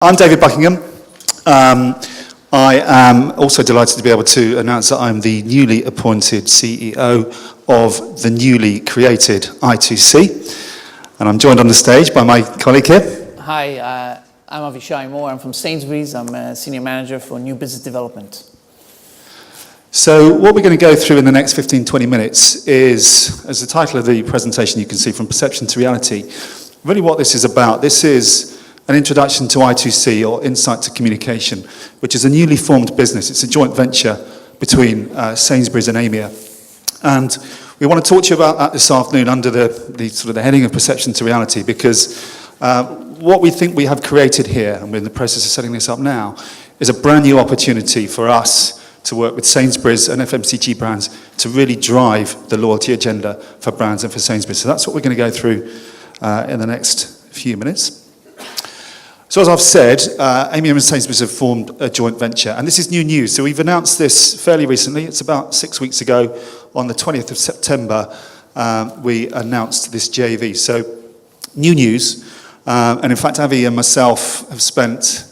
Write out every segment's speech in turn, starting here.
I'm David Buckingham. I am also delighted to be able to announce that I'm the newly appointed CEO of the newly created i2c. And I'm joined on the stage by my colleague here. Hi, I'm Avishai Moor. I'm from Sainsbury's. I'm a senior manager for new business development. So what we're going to go through in the next 15-20 minutes is, as the title of the presentation you can see, From Perception to Reality, really what this is about. This is an introduction to i2c, or Insight to Communication, which is a newly formed business. It's a joint venture between Sainsbury's and AMEA. And we want to talk to you about that this afternoon under the heading of Perception to Reality, because what we think we have created here, and we're in the process of setting this up now, is a brand new opportunity for us to work with Sainsbury's and FMCG brands to really drive the loyalty agenda for brands and for Sainsbury's. So that's what we're going to go through in the next few minutes. So as I've said, AMEA and Sainsbury's have formed a joint venture, and this is new news. So we've announced this fairly recently. It's about 6 weeks ago, on the 20th of September, we announced this JV. So new news, and in fact, Avi and myself have spent,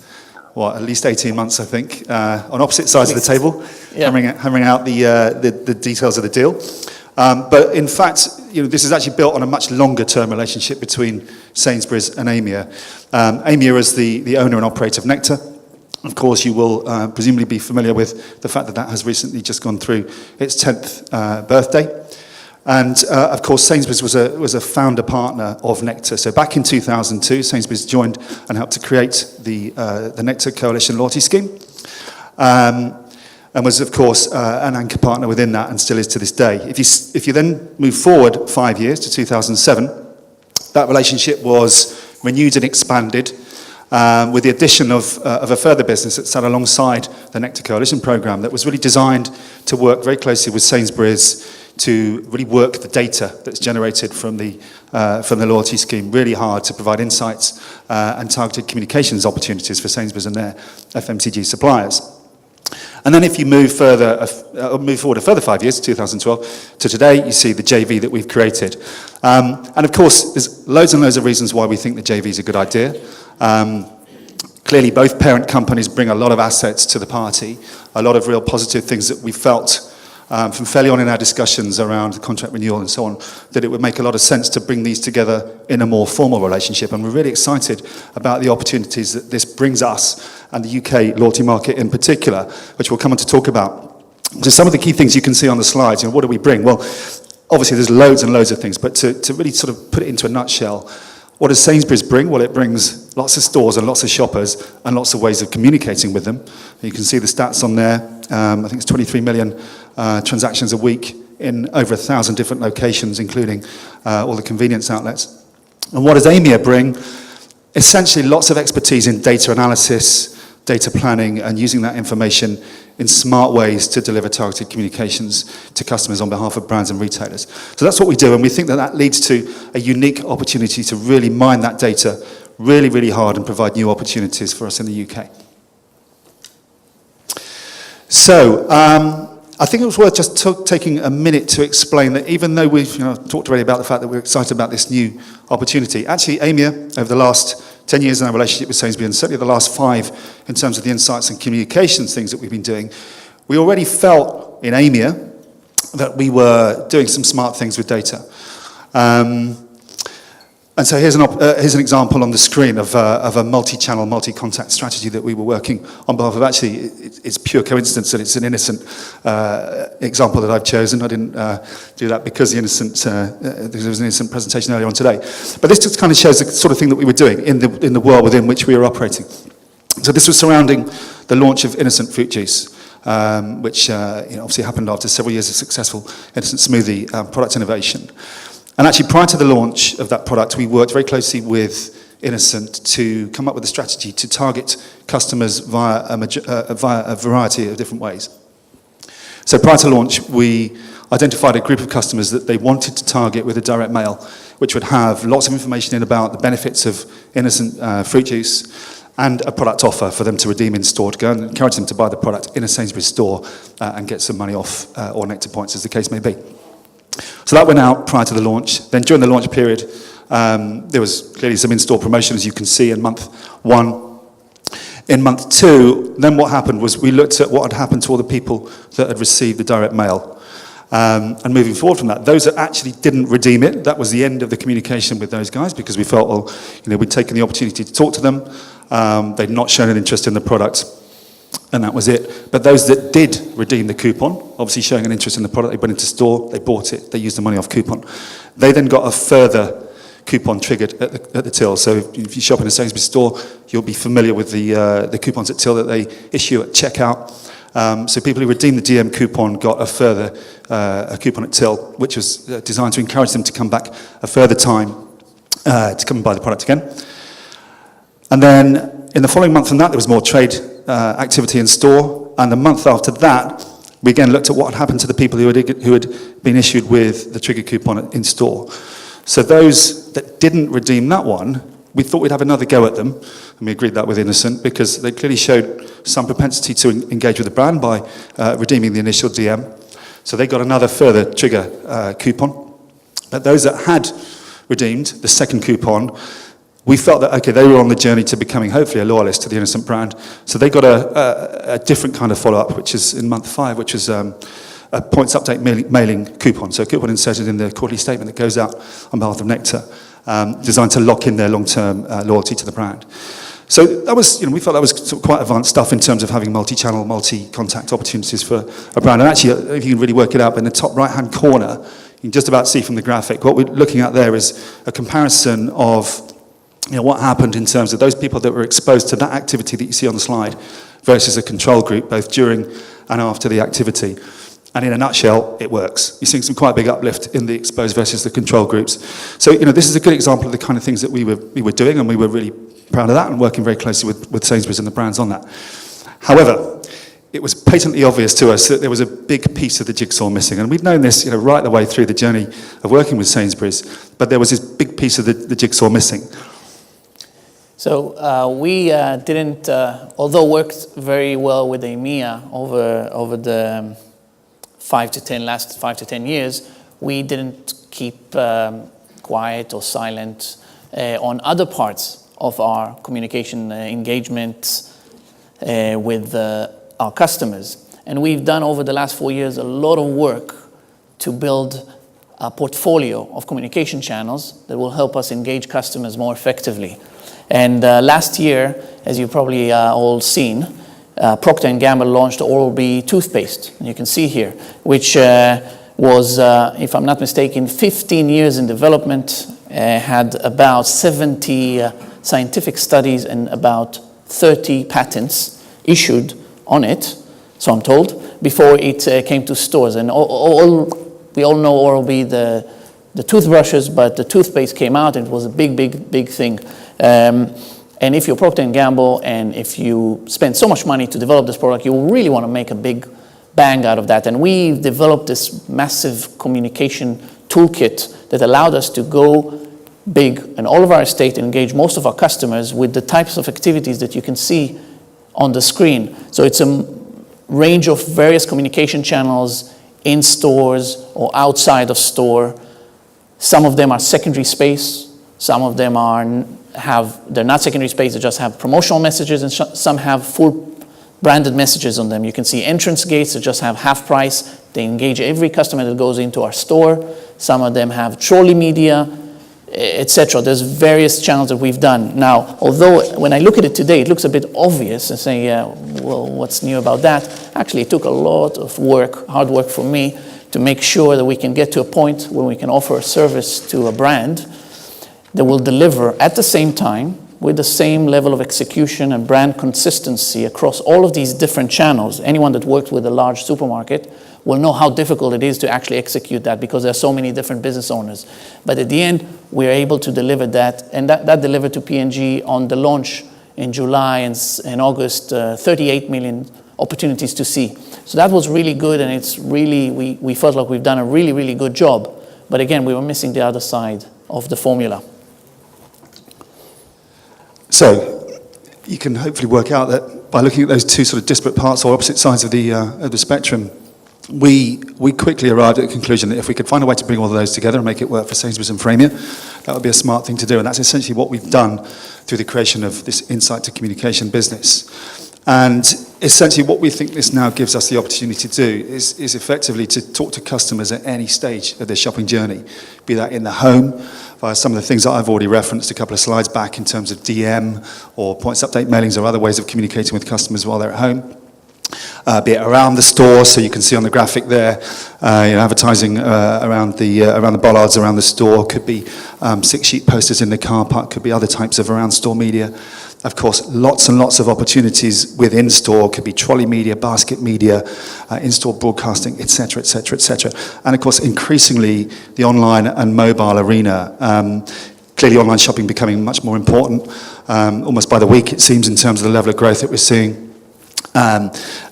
at least 18 months, I think, on opposite sides of the table, hammering out the details of the deal. But in fact, this is actually built on a much longer-term relationship between Sainsbury's and AMEA. AMEA is the owner and operator of Nectar. Of course, you will presumably be familiar with the fact that that has recently just gone through its 10th birthday. And of course, Sainsbury's was a founder partner of Nectar. So back in 2002, Sainsbury's joined and helped to create the Nectar Coalition loyalty scheme. And was, of course, an anchor partner within that, and still is to this day. If you then move forward 5 years to 2007, that relationship was renewed and expanded with the addition of a further business that sat alongside the Nectar Coalition programme that was really designed to work very closely with Sainsbury's to really work the data that's generated from the loyalty scheme really hard to provide insights and targeted communications opportunities for Sainsbury's and their FMCG suppliers. And then if you move forward a further 5 years, 2012, to today, you see the JV that we've created. And of course, there's loads and loads of reasons why we think the JV is a good idea. Clearly, both parent companies bring a lot of assets to the party, a lot of real positive things that we felt from fairly on in our discussions around contract renewal and so on, that it would make a lot of sense to bring these together in a more formal relationship. And we're really excited about the opportunities that this brings us and the UK loyalty market in particular, which we'll come on to talk about. So some of the key things you can see on the slides, what do we bring? Well, obviously there's loads and loads of things, but to really sort of put it into a nutshell, what does Sainsbury's bring? Well, it brings lots of stores and lots of shoppers and lots of ways of communicating with them. You can see the stats on there. I think it's 23 million transactions a week in over 1,000 different locations, including all the convenience outlets. And what does AMEA bring? Essentially, lots of expertise in data analysis, data planning, and using that information in smart ways to deliver targeted communications to customers on behalf of brands and retailers. So that's what we do, and we think that that leads to a unique opportunity to really mine that data really, really hard and provide new opportunities for us in the UK. So, I think it was worth just taking a minute to explain that even though we've talked already about the fact that we're excited about this new opportunity, actually AMEA, over the last 10 years in our relationship with Sainsbury's, and certainly the last 5 in terms of the insights and communications things that we've been doing, we already felt in AMEA that we were doing some smart things with data. And so here's an example on the screen of a multi-channel, multi-contact strategy that we were working on behalf of. Actually, it's pure coincidence that it's an innocent example that I've chosen. I didn't do that because there was an innocent presentation earlier on today. But this just kind of shows the sort of thing that we were doing in the world within which we were operating. So this was surrounding the launch of innocent fruit juice, which obviously happened after several years of successful innocent smoothie product innovation. And actually, prior to the launch of that product, we worked very closely with Innocent to come up with a strategy to target customers via a variety of different ways. So prior to launch, we identified a group of customers that they wanted to target with a direct mail, which would have lots of information in about the benefits of Innocent fruit juice and a product offer for them to redeem in store, to go and encourage them to buy the product in a Sainsbury's store and get some money off or Nectar points, as the case may be. So that went out prior to the launch. Then during the launch period, there was clearly some in-store promotion, as you can see, in month 1. In month 2, then what happened was we looked at what had happened to all the people that had received the direct mail. And moving forward from that, those that actually didn't redeem it, that was the end of the communication with those guys, because we felt, well, we'd taken the opportunity to talk to them. They'd not shown an interest in the product, and that was it. But those that did redeem the coupon, obviously showing an interest in the product, they went into store, they bought it, they used the money off coupon. They then got a further coupon triggered at the till. So if you shop in a Sainsbury's store, you'll be familiar with the coupons at till that they issue at checkout. So people who redeemed the DM coupon got a further a coupon at till, which was designed to encourage them to come back a further time to come and buy the product again. And then in the following month from that, there was more trade activity in store. And the month after that, we again looked at what had happened to the people who had been issued with the trigger coupon in store. So those that didn't redeem that one, we thought we'd have another go at them, and we agreed that with Innocent, because they clearly showed some propensity to engage with the brand by redeeming the initial DM. So they got another further trigger coupon. But those that had redeemed the second coupon, we felt that, okay, they were on the journey to becoming hopefully a loyalist to the Innocent brand. So they got a different kind of follow-up, which is in month 5, which is a points update mailing coupon. So a coupon inserted in the quarterly statement that goes out on behalf of Nectar, designed to lock in their long-term loyalty to the brand. So that was, we felt that was sort of quite advanced stuff in terms of having multi-channel, multi-contact opportunities for a brand. And actually, if you can really work it out, in the top right-hand corner, you can just about see from the graphic, what we're looking at there is a comparison of what happened in terms of those people that were exposed to that activity that you see on the slide versus a control group, both during and after the activity. And in a nutshell, it works. You're seeing some quite big uplift in the exposed versus the control groups. So, this is a good example of the kind of things that we were doing, and we were really proud of that and working very closely with Sainsbury's and the brands on that. However, it was patently obvious to us that there was a big piece of the jigsaw missing. And we'd known this, right the way through the journey of working with Sainsbury's, but there was this big piece of the jigsaw missing. So we didn't, although worked very well with EMEA over the last 5 to 10 years, we didn't keep quiet or silent on other parts of our communication engagement with our customers. And we've done over the last 4 years a lot of work to build a portfolio of communication channels that will help us engage customers more effectively. And last year, as you've probably all seen, Procter & Gamble launched Oral-B toothpaste, you can see here, which was, if I'm not mistaken, 15 years in development, had about 70 scientific studies and about 30 patents issued on it, so I'm told, before it came to stores. And we all know Oral-B, the toothbrushes, but the toothpaste came out and it was a big thing. And if you're Procter & Gamble and if you spend so much money to develop this product, you really want to make a big bang out of that. And we developed this massive communication toolkit that allowed us to go big in all of our estate and engage most of our customers with the types of activities that you can see on the screen. So it's a range of various communication channels in stores or outside of store. Some of them are secondary space. Some of them they're not secondary space, they just have promotional messages, and some have full branded messages on them. You can see entrance gates that just have half price. They engage every customer that goes into our store. Some of them have trolley media, etc. There's various channels that we've done. Now, although when I look at it today, it looks a bit obvious and say, well, what's new about that? Actually, it took a lot of work, hard work for me, to make sure that we can get to a point where we can offer a service to a brand that will deliver at the same time with the same level of execution and brand consistency across all of these different channels. Anyone that worked with a large supermarket will know how difficult it is to actually execute that because there are so many different business owners. But at the end, we're able to deliver that, and that delivered to P&G on the launch in July and August, 38 million opportunities to see. So that was really good, and it's really, we felt like we've done a really good job. But again, we were missing the other side of the formula. So you can hopefully work out that by looking at those two sort of disparate parts or opposite sides of the spectrum, we quickly arrived at the conclusion that if we could find a way to bring all of those together and make it work for Sainsbury's and Premier, that would be a smart thing to do. And that's essentially what we've done through the creation of this insight to communication business. And essentially what we think this now gives us the opportunity to do is effectively to talk to customers at any stage of their shopping journey, be that in the home, via some of the things that I've already referenced a couple of slides back in terms of DM or points update mailings or other ways of communicating with customers while they're at home. Be it around the store, so you can see on the graphic there, advertising around the bollards around the store. Could be 6-sheet posters in the car park. Could be other types of around store media. Of course, lots and lots of opportunities within store. Could be trolley media, basket media, in-store broadcasting, etc., etc., etc. And of course, increasingly the online and mobile arena. Clearly, online shopping becoming much more important, almost by the week it seems, in terms of the level of growth that we're seeing.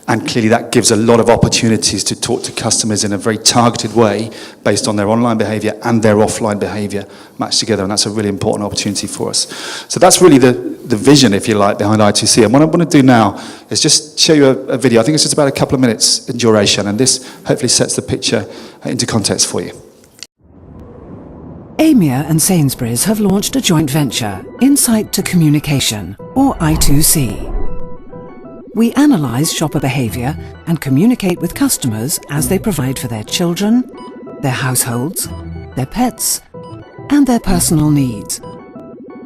And clearly that gives a lot of opportunities to talk to customers in a very targeted way based on their online behaviour and their offline behaviour matched together, and that's a really important opportunity for us. So that's really the vision, if you like, behind i2c. And what I want to do now is just show you a video. I think it's just about a couple of minutes in duration, and this hopefully sets the picture into context for you. EMEA and Sainsbury's have launched a joint venture, Insight to Communication, or i2c. We analyse shopper behaviour and communicate with customers as they provide for their children, their households, their pets, and their personal needs.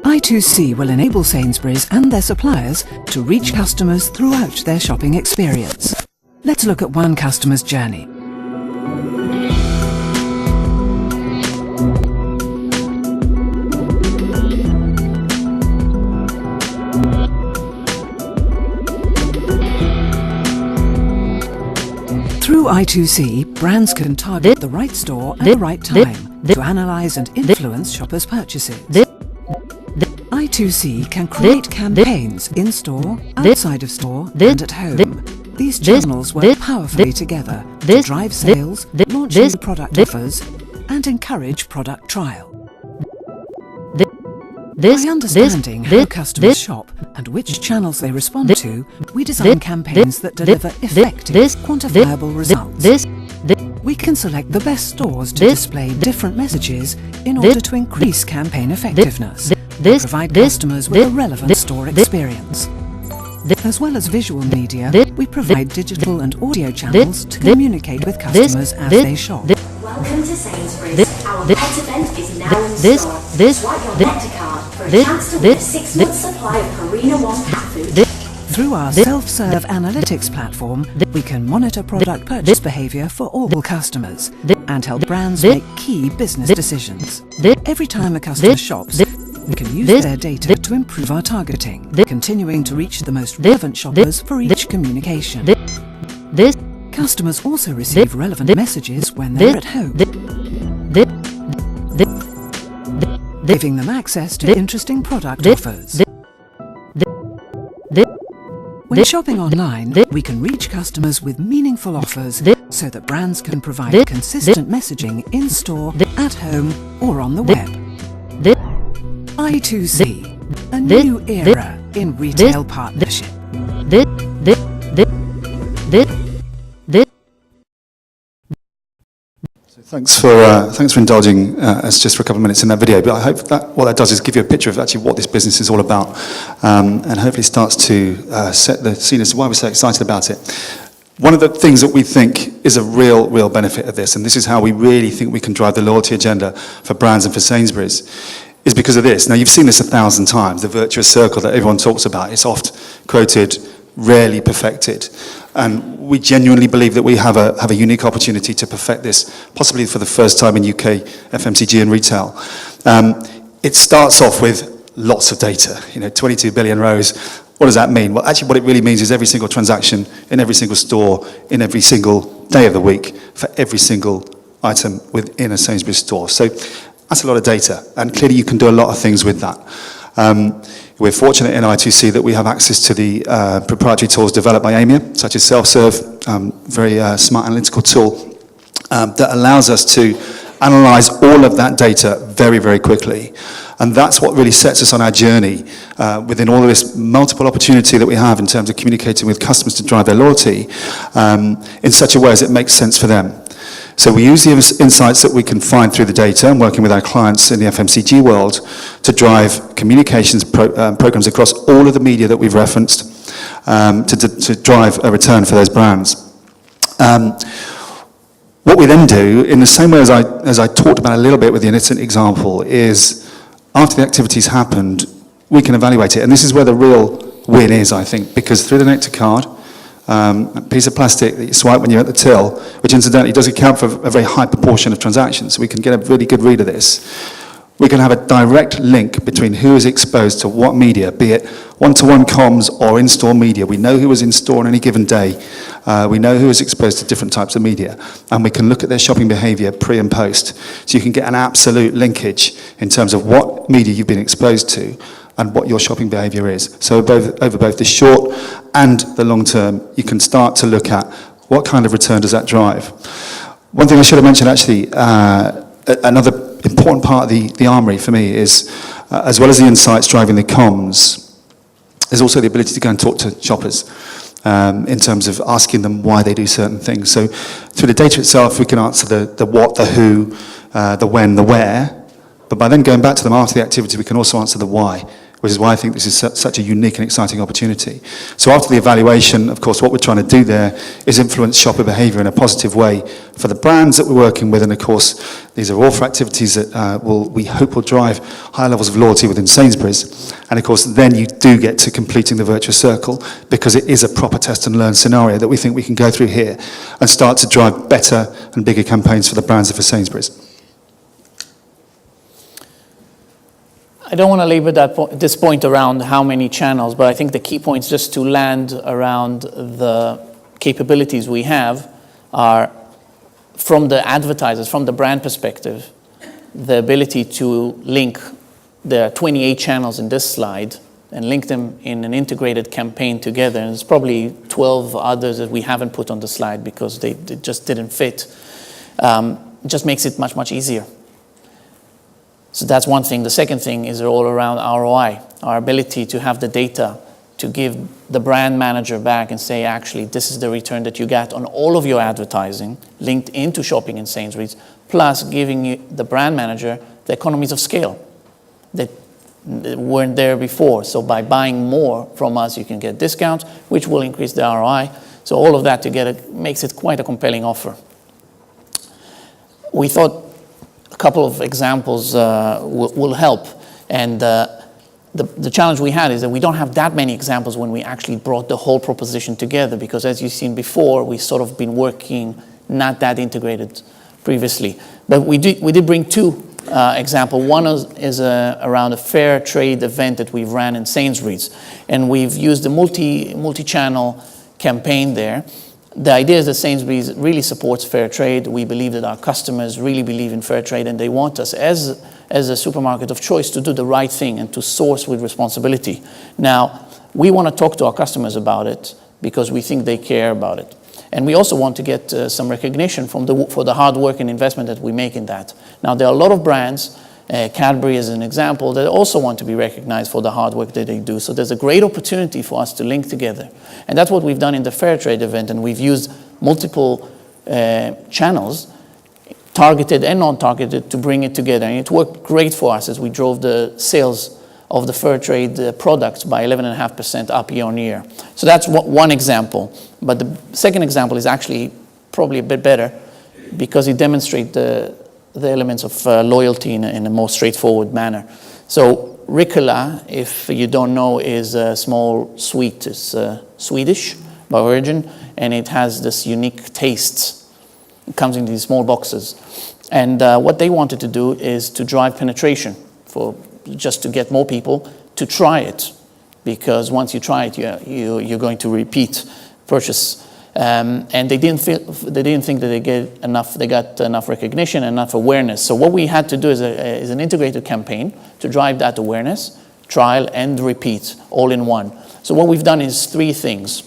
i2c will enable Sainsbury's and their suppliers to reach customers throughout their shopping experience. Let's look at one customer's journey. Through i2c, brands can target the right store at the right time to analyse and influence shoppers' purchases. i2c can create campaigns in-store, outside of store and at home. These channels work powerfully together to drive sales, launch new product offers and encourage product trial. By understanding how customers shop and which channels they respond to, we design campaigns that deliver effective, quantifiable results. We can select the best stores to display different messages in order to increase campaign effectiveness and provide customers with a relevant store experience. As well as visual media, we provide digital and audio channels to communicate with customers as they shop. Welcome to Sainsbury's. Our pet event is now in store. Swipe your Nectar card for a chance to win a 6-month supply of Purina One cat food. Through our self-serve analytics platform, we can monitor product purchase behaviour for all customers and help brands make key business decisions. Every time a customer shops, we can use their data to improve our targeting, continuing to reach the most relevant shoppers for each communication. Customers also receive relevant messages when they're at home, giving them access to interesting product offers. When shopping online, we can reach customers with meaningful offers so that brands can provide consistent messaging in-store, at home or on the web. i2c, a new era in retail partnership. Thanks for indulging us just for a couple of minutes in that video. But I hope that what that does is give you a picture of actually what this business is all about, and hopefully starts to set the scene as to why we're so excited about it. One of the things that we think is a real benefit of this, and this is how we really think we can drive the loyalty agenda for brands and for Sainsbury's, is because of this. Now, you've seen this 1,000 times, the virtuous circle that everyone talks about. It's oft quoted, rarely perfected. And we genuinely believe that we have a unique opportunity to perfect this, possibly for the first time in UK FMCG and retail. It starts off with lots of data, 22 billion rows. What does that mean? Well, actually what it really means is every single transaction in every single store, in every single day of the week, for every single item within a Sainsbury's store. So that's a lot of data, and clearly you can do a lot of things with that. We're fortunate in i2c that we have access to the proprietary tools developed by EMEA, such as self-serve, very smart analytical tool that allows us to analyse all of that data very quickly. And that's what really sets us on our journey within all of this multiple opportunity that we have in terms of communicating with customers to drive their loyalty in such a way as it makes sense for them. So we use the insights that we can find through the data and working with our clients in the FMCG world to drive communications programs across all of the media that we've referenced to drive a return for those brands. What we then do, in the same way as I talked about a little bit with the innocent example, is after the activity's happened, we can evaluate it. And this is where the real win is, I think, because through the Nectar card, a piece of plastic that you swipe when you're at the till, which incidentally does account for a very high proportion of transactions, so we can get a really good read of this. We can have a direct link between who is exposed to what media, be it one-to-one comms or in-store media. We know who was in store on any given day. We know who is exposed to different types of media. And we can look at their shopping behavior pre and post. So you can get an absolute linkage in terms of what media you've been exposed to and what your shopping behavior is. So over both the short and the long term, you can start to look at what kind of return does that drive. One thing I should have mentioned actually, another important part of the armory for me is, as well as the insights driving the comms, there's also the ability to go and talk to shoppers in terms of asking them why they do certain things. So through the data itself, we can answer the what, the who, the when, the where, but by then going back to them after the activity, we can also answer the why, which is why I think this is such a unique and exciting opportunity. So after the evaluation, of course, what we're trying to do there is influence shopper behavior in a positive way for the brands that we're working with, and of course, these are all for activities that we hope will drive higher levels of loyalty within Sainsbury's. And of course, then you do get to completing the virtuous circle, because it is a proper test and learn scenario that we think we can go through here and start to drive better and bigger campaigns for the brands and for Sainsbury's. I don't want to labor this point around how many channels, but I think the key points just to land around the capabilities we have are, from the advertisers, from the brand perspective, the ability to link the 28 channels in this slide and link them in an integrated campaign together. And there's probably 12 others that we haven't put on the slide because they just didn't fit. It just makes it much, much easier. So that's one thing. The second thing is all around ROI, our ability to have the data to give the brand manager back and say, actually, this is the return that you get on all of your advertising linked into shopping in Sainsbury's, plus giving you, the brand manager, the economies of scale that weren't there before. So by buying more from us, you can get discounts, which will increase the ROI. So all of that together makes it quite a compelling offer. We thought a couple of examples will help. And the challenge we had is that we don't have that many examples when we actually brought the whole proposition together, because as you've seen before, we sort of been working not that integrated previously. But we did bring two examples. One is around a fair trade event that we've ran in Sainsbury's. And we've used a multi-channel campaign there. The idea is that Sainsbury's really supports fair trade. We believe that our customers really believe in fair trade, and they want us as a supermarket of choice to do the right thing and to source with responsibility. Now, we want to talk to our customers about it because we think they care about it. And we also want to get some recognition for the hard work and investment that we make in that. Now, there are a lot of brands, Cadbury as an example, that also want to be recognized for the hard work that they do. So there's a great opportunity for us to link together. And that's what we've done in the Fair Trade event. And we've used multiple channels, targeted and non-targeted, to bring it together. And it worked great for us as we drove the sales of the Fair Trade products by 11.5% up year on year. So that's one example. But the second example is actually probably a bit better because it demonstrates the elements of loyalty in a more straightforward manner. So Ricola, if you don't know, is a small sweet. It's Swedish by origin, and it has this unique taste. It comes in these small boxes. And what they wanted to do is to drive penetration, just to get more people to try it. Because once you try it, you're going to repeat purchase. And they didn't think that they got enough recognition, enough awareness. So what we had to do is an integrated campaign to drive that awareness, trial, and repeat all in one. So what we've done is three things.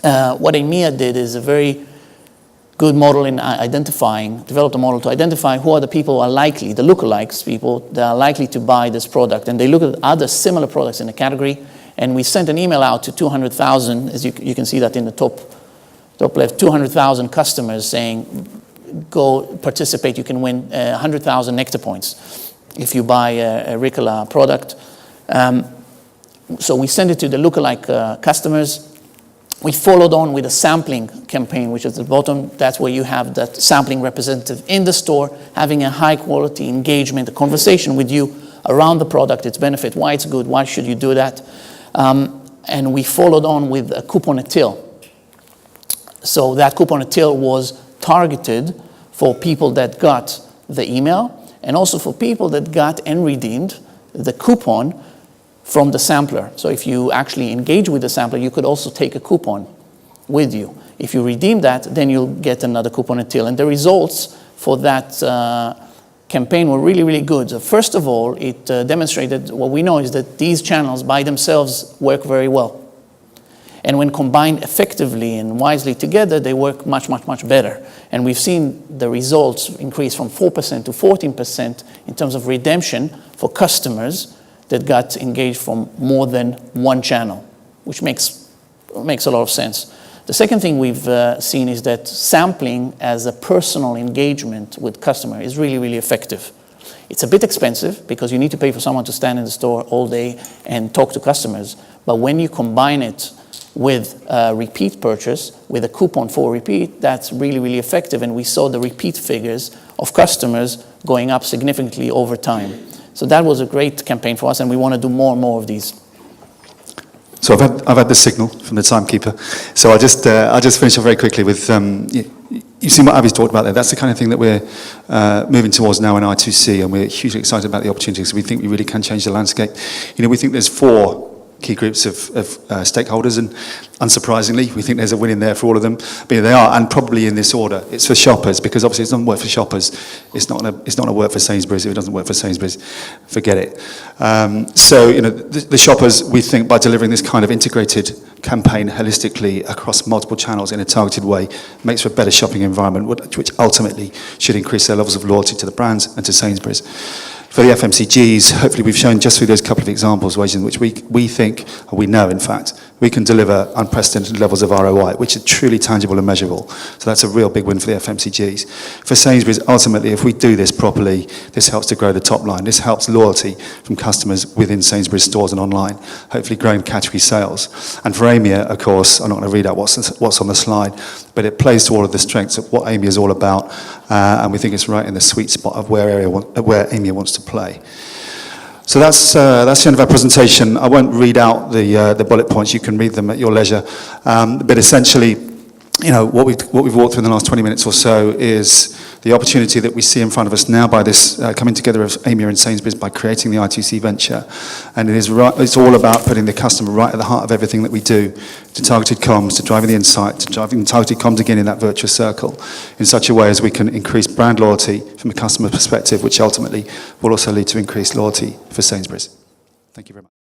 What EMEA did is a very good model in developed a model to identify who are the people who are likely, the lookalikes people, that are likely to buy this product. And they look at other similar products in the category. And we sent an email out to 200,000, as you can see that in the top left, 200,000 customers saying, go participate, you can win 100,000 Nectar points if you buy a Ricola product. So we sent it to the lookalike customers. We followed on with a sampling campaign, which is at the bottom. That's where you have that sampling representative in the store, having a high quality engagement, a conversation with you around the product, its benefit, why it's good, why should you do that. And we followed on with a coupon at till. So that coupon at till was targeted for people that got the email and also for people that got and redeemed the coupon from the sampler. So if you actually engage with the sampler, you could also take a coupon with you. If you redeem that, then you'll get another coupon at till. And the results for that campaign were really, really good. So first of all, it demonstrated what we know is that these channels by themselves work very well. And when combined effectively and wisely together, they work much, much, much better. And we've seen the results increase from 4% to 14% in terms of redemption for customers that got engaged from more than one channel, which makes a lot of sense. The second thing we've seen is that sampling as a personal engagement with customer is really, really effective. It's a bit expensive because you need to pay for someone to stand in the store all day and talk to customers. But when you combine it with a repeat purchase, with a coupon for repeat, that's really, really effective. And we saw the repeat figures of customers going up significantly over time. So that was a great campaign for us, and we want to do more and more of these. So I've had the signal from the timekeeper. So I'll just finish off very quickly with, you've seen what Avi's talked about there. That's the kind of thing that we're moving towards now in i2c, and we're hugely excited about the opportunities. We think we really can change the landscape. We think there's 4 key groups of stakeholders, and unsurprisingly, we think there's a win in there for all of them. But they are, and probably in this order. It's for shoppers, because obviously it doesn't work for shoppers. It's not going to work for Sainsbury's. If it doesn't work for Sainsbury's, forget it. So, the shoppers, we think, by delivering this kind of integrated campaign holistically across multiple channels in a targeted way, makes for a better shopping environment, which ultimately should increase their levels of loyalty to the brands and to Sainsbury's. For the FMCGs, hopefully we've shown just through those couple of examples ways in which we think, or we know in fact, we can deliver unprecedented levels of ROI, which are truly tangible and measurable. So that's a real big win for the FMCGs. For Sainsbury's, ultimately, if we do this properly, this helps to grow the top line. This helps loyalty from customers within Sainsbury's stores and online, hopefully growing category sales. And for AMEA, of course, I'm not going to read out what's on the slide, but it plays to all of the strengths of what AMEA is all about, and we think it's right in the sweet spot of where AMEA wants to play. So that's the end of our presentation. I won't read out the bullet points. You can read them at your leisure. But essentially, what we've walked through in the last 20 minutes or so is the opportunity that we see in front of us now by this coming together of AMEA and Sainsbury's by creating the i2c venture. And it's all about putting the customer right at the heart of everything that we do, to targeted comms, to driving the insight, to driving targeted comms again in that virtuous circle, in such a way as we can increase brand loyalty from a customer perspective, which ultimately will also lead to increased loyalty for Sainsbury's. Thank you very much.